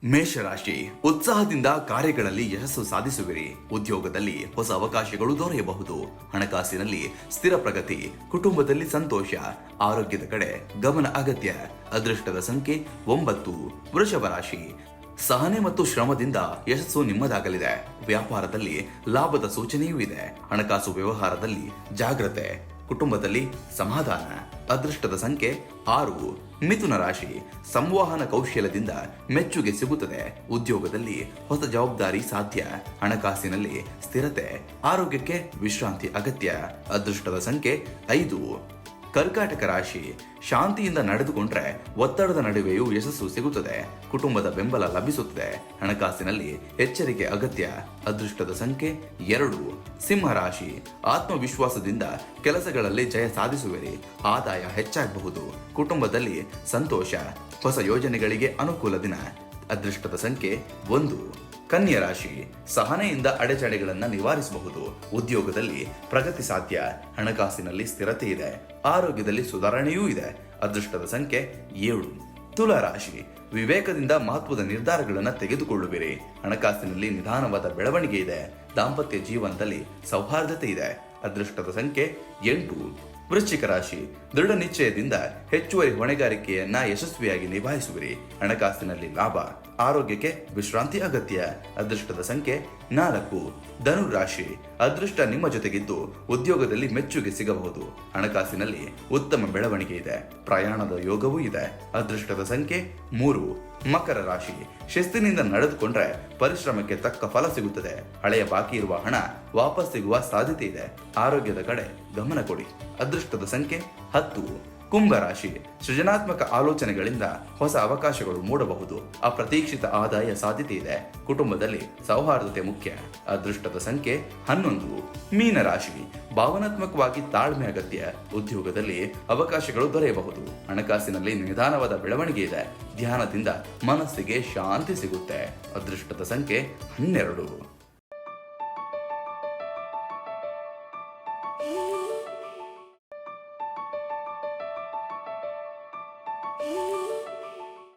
ಮೇಷರಾಶಿ, ಉತ್ಸಾಹದಿಂದ ಕಾರ್ಯಗಳಲ್ಲಿ ಯಶಸ್ಸು ಸಾಧಿಸುವಿರಿ. ಉದ್ಯೋಗದಲ್ಲಿ ಹೊಸ ಅವಕಾಶಗಳು ದೊರೆಯಬಹುದು. ಹಣಕಾಸಿನಲ್ಲಿ ಸ್ಥಿರ ಪ್ರಗತಿ. ಕುಟುಂಬದಲ್ಲಿ ಸಂತೋಷ. ಆರೋಗ್ಯದ ಕಡೆ ಗಮನ ಅಗತ್ಯ. ಅದೃಷ್ಟದ ಸಂಖ್ಯೆ 9. ವೃಷಭ ರಾಶಿ, ಸಹನೆ ಮತ್ತು ಶ್ರಮದಿಂದ ಯಶಸ್ಸು ನಿಮ್ಮದಾಗಲಿದೆ. ವ್ಯಾಪಾರದಲ್ಲಿ ಲಾಭದ ಸೂಚನೆಯೂ ಇದೆ. ಹಣಕಾಸು ವ್ಯವಹಾರದಲ್ಲಿ ಜಾಗ್ರತೆ. ಕುಟುಂಬದಲ್ಲಿ ಸಮಾಧಾನ. ಅದೃಷ್ಟದ ಸಂಖ್ಯೆ 6. ಮಿಥುನ ರಾಶಿ, ಸಂವಹನ ಕೌಶಲ್ಯದಿಂದ ಮೆಚ್ಚುಗೆ ಸಿಗುತ್ತದೆ. ಉದ್ಯೋಗದಲ್ಲಿ ಹೊಸ ಜವಾಬ್ದಾರಿ ಸಾಧ್ಯ. ಹಣಕಾಸಿನಲ್ಲಿ ಸ್ಥಿರತೆ. ಆರೋಗ್ಯಕ್ಕೆ ವಿಶ್ರಾಂತಿ ಅಗತ್ಯ. ಅದೃಷ್ಟದ ಸಂಖ್ಯೆ 5. ಕರ್ಕಾಟಕ ರಾಶಿ, ಶಾಂತಿಯಿಂದ ನಡೆದುಕೊಂಡ್ರೆ ಒತ್ತಡದ ನಡುವೆಯೂ ಯಶಸ್ಸು ಸಿಗುತ್ತದೆ. ಕುಟುಂಬದ ಬೆಂಬಲ ಲಭಿಸುತ್ತದೆ. ಹಣಕಾಸಿನಲ್ಲಿ ಎಚ್ಚರಿಕೆ ಅಗತ್ಯ. ಅದೃಷ್ಟದ ಸಂಖ್ಯೆ 2. ಸಿಂಹ ರಾಶಿ, ಆತ್ಮವಿಶ್ವಾಸದಿಂದ ಕೆಲಸಗಳಲ್ಲಿ ಜಯ ಸಾಧಿಸುವಿರಿ. ಆದಾಯ ಹೆಚ್ಚಾಗಬಹುದು. ಕುಟುಂಬದಲ್ಲಿ ಸಂತೋಷ. ಹೊಸ ಯೋಜನೆಗಳಿಗೆ ಅನುಕೂಲ ದಿನ. ಅದೃಷ್ಟದ ಸಂಖ್ಯೆ 1. ಕನ್ಯಾ ರಾಶಿ, ಸಹನೆಯಿಂದ ಅಡೆತಡೆಗಳನ್ನು ನಿವಾರಿಸಬಹುದು. ಉದ್ಯೋಗದಲ್ಲಿ ಪ್ರಗತಿ ಸಾಧ್ಯ. ಹಣಕಾಸಿನಲ್ಲಿ ಸ್ಥಿರತೆ ಇದೆ. ಆರೋಗ್ಯದಲ್ಲಿ ಸುಧಾರಣೆಯೂ ಇದೆ. ಅದೃಷ್ಟದ ಸಂಖ್ಯೆ 7. ತುಲಾ ರಾಶಿ, ವಿವೇಕದಿಂದ ಮಹತ್ವದ ನಿರ್ಧಾರಗಳನ್ನು ತೆಗೆದುಕೊಳ್ಳುವಿರಿ. ಹಣಕಾಸಿನಲ್ಲಿ ನಿಧಾನವಾದ ಬೆಳವಣಿಗೆ ಇದೆ. ದಾಂಪತ್ಯ ಜೀವನದಲ್ಲಿ ಸೌಹಾರ್ದತೆ ಇದೆ. ಅದೃಷ್ಟದ ಸಂಖ್ಯೆ 8. ವೃಶ್ಚಿಕ ರಾಶಿ, ದೃಢ ನಿಶ್ಚಯದಿಂದ ಹೆಚ್ಚುವರಿ ಹೊಣೆಗಾರಿಕೆಯನ್ನ ಯಶಸ್ವಿಯಾಗಿ ನಿಭಾಯಿಸುವಿರಿ. ಹಣಕಾಸಿನಲ್ಲಿ ಲಾಭ. ಆರೋಗ್ಯಕ್ಕೆ ವಿಶ್ರಾಂತಿ ಅಗತ್ಯ. ಅದೃಷ್ಟದ ಸಂಖ್ಯೆ 4. ಧನುರಾಶಿ, ಅದೃಷ್ಟ ನಿಮ್ಮ ಜೊತೆಗಿದ್ದು ಉದ್ಯೋಗದಲ್ಲಿ ಮೆಚ್ಚುಗೆ ಸಿಗಬಹುದು. ಹಣಕಾಸಿನಲ್ಲಿ ಉತ್ತಮ ಬೆಳವಣಿಗೆ ಇದೆ. ಪ್ರಯಾಣದ ಯೋಗವೂ ಇದೆ. ಅದೃಷ್ಟದ ಸಂಖ್ಯೆ 3. ಮಕರ ರಾಶಿ, ಶಿಸ್ತಿನಿಂದ ನಡೆದುಕೊಂಡ್ರೆ ಪರಿಶ್ರಮಕ್ಕೆ ತಕ್ಕ ಫಲ ಸಿಗುತ್ತದೆ. ಹಳೆಯ ಬಾಕಿ ಇರುವ ಹಣ ವಾಪಸ್ ಸಿಗುವ ಸಾಧ್ಯತೆ ಇದೆ. ಆರೋಗ್ಯದ ಕಡೆ ಗಮನ ಕೊಡಿ. ಅದೃಷ್ಟದ ಸಂಖ್ಯೆ 10. ಕುಂಭರಾಶಿ, ಸೃಜನಾತ್ಮಕ ಆಲೋಚನೆಗಳಿಂದ ಹೊಸ ಅವಕಾಶಗಳು ಮೂಡಬಹುದು. ಅಪ್ರತೀಕ್ಷಿತ ಆದಾಯ ಸಾಧ್ಯತೆ ಇದೆ. ಕುಟುಂಬದಲ್ಲಿ ಸೌಹಾರ್ದತೆ ಮುಖ್ಯ. ಅದೃಷ್ಟದ ಸಂಖ್ಯೆ 11. ಮೀನರಾಶಿ, ಭಾವನಾತ್ಮಕವಾಗಿ ತಾಳ್ಮೆ ಅಗತ್ಯ. ಉದ್ಯೋಗದಲ್ಲಿ ಅವಕಾಶಗಳು ದೊರೆಯಬಹುದು. ಹಣಕಾಸಿನಲ್ಲಿ ನಿಧಾನವಾದ ಬೆಳವಣಿಗೆ ಇದೆ. ಧ್ಯಾನದಿಂದ ಮನಸ್ಸಿಗೆ ಶಾಂತಿ ಸಿಗುತ್ತೆ. ಅದೃಷ್ಟದ ಸಂಖ್ಯೆ 12.